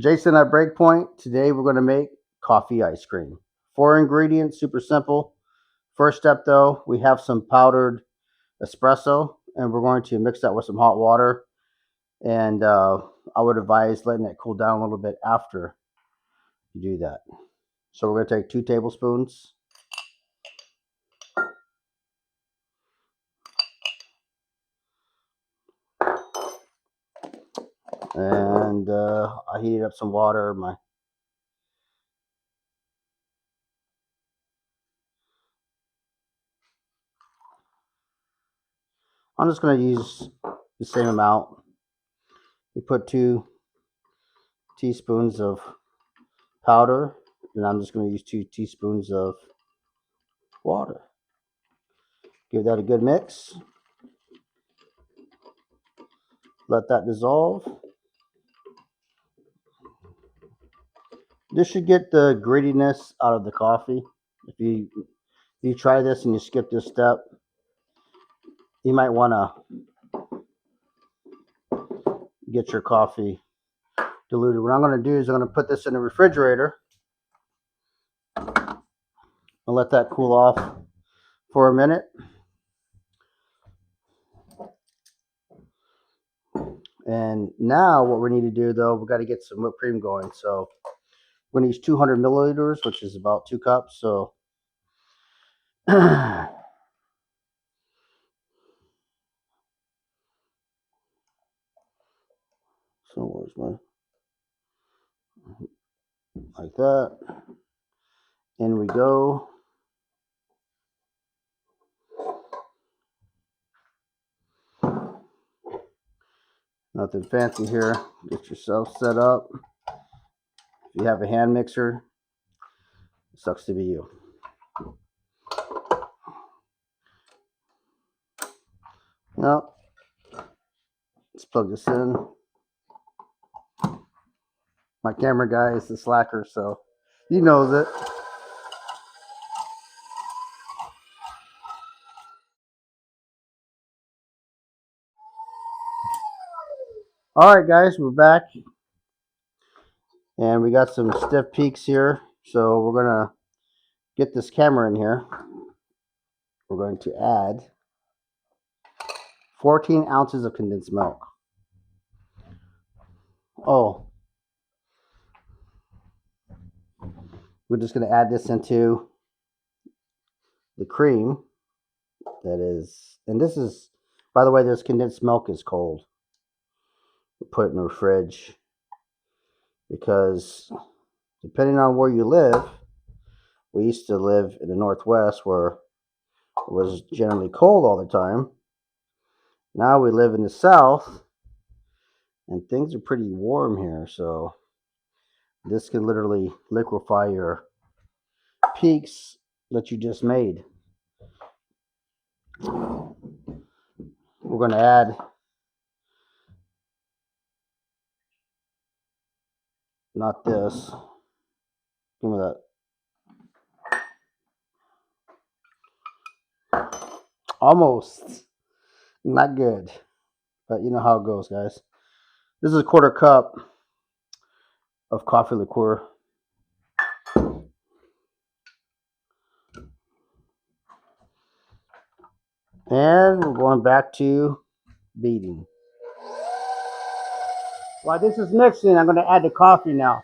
Jason at Breakpoint. Today we're going to make coffee ice cream. 4 ingredients, super simple. First step though, we have some powdered espresso and we're going to mix that with some hot water. And I would advise letting it cool down a little bit after you do that. So we're going to take 2 tablespoons. And I heated up some water. I'm just going to use the same amount. We put 2 teaspoons of powder, and I'm just going to use 2 teaspoons of water. Give that a good mix. Let that dissolve. This should get the grittiness out of the coffee. If you try this and you skip this step, you might want to get your coffee diluted. What I'm going to do is I'm going to put this in the refrigerator and let that cool off for a minute. And now what we need to do though, we've got to get some whipped cream going. So we're going to use 200 milliliters, which is about 2 cups. So so where's my, like that. In we go. Nothing fancy here. Get yourself set up. If you have a hand mixer, it sucks to be you. Well, let's plug this in. My camera guy is the slacker, so he knows it. All right, guys, we're back. And we got some stiff peaks here. So we're going to get this camera in here. We're going to add 14 ounces of condensed milk. Oh, we're just going to add this into the cream. That is, and this is, by the way, this condensed milk is cold. We put it in the fridge because depending on where you live, we used to live in the Northwest where it was generally cold all the time. Now we live in the South and things are pretty warm here, so this can literally liquefy your peaks that you just made. We're going to add not this. Give me that. Almost. Not good. But you know how it goes, guys. This is a 1/4 cup of coffee liqueur. And we're going back to beating. While this is mixing, I'm going to add the coffee now.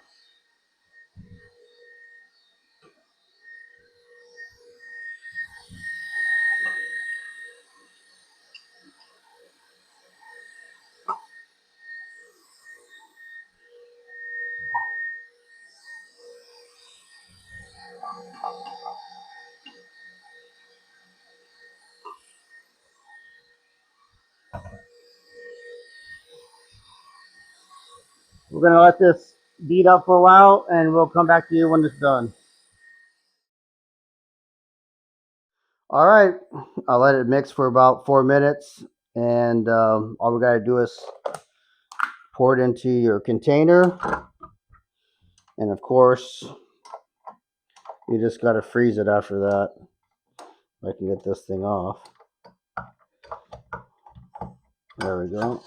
We're going to let this beat up for a while, and we'll come back to you when it's done. All right, I'll let it mix for about 4 minutes, and all we got to do is pour it into your container, and of course, you just got to freeze it after that. I can get this thing off. There we go.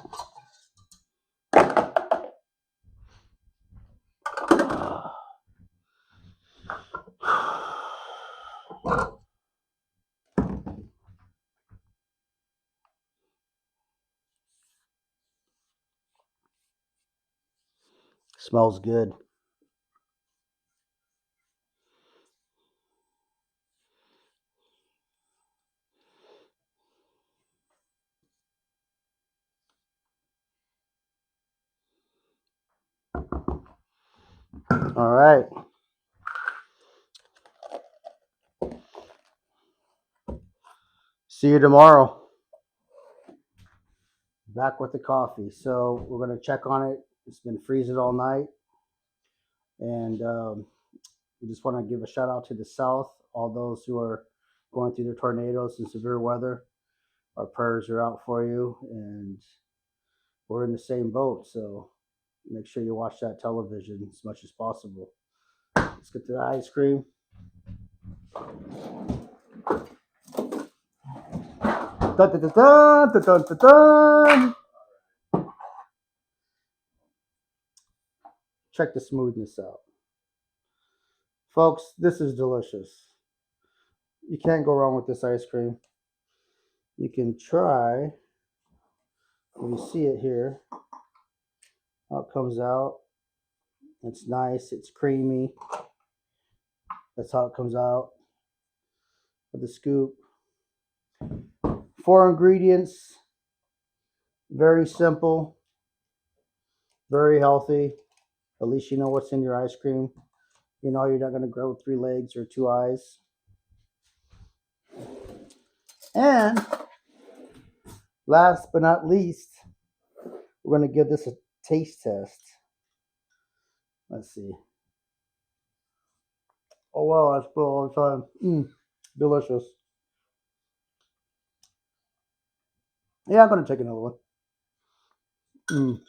Smells good. All right. See you tomorrow. Back with the coffee. So we're going to check on it. It's been freezing all night. And we just want to give a shout out to the South, all those who are going through the tornadoes and severe weather. Our prayers are out for you. And we're in the same boat. So make sure you watch that television as much as possible. Let's get to the ice cream. Dun, dun, dun, dun, dun, dun, dun. Check the smoothness out. Folks, this is delicious. You can't go wrong with this ice cream. You can try, you see it here, how it comes out. It's nice, it's creamy. That's how it comes out with the scoop. 4 ingredients, very simple, very healthy. At least you know what's in your ice cream. You know you're not going to grow 3 legs or 2 eyes. And last but not least, we're going to give this a taste test. Let's see. Oh wow, I spill all the time. Delicious. Yeah, I'm going to take another one.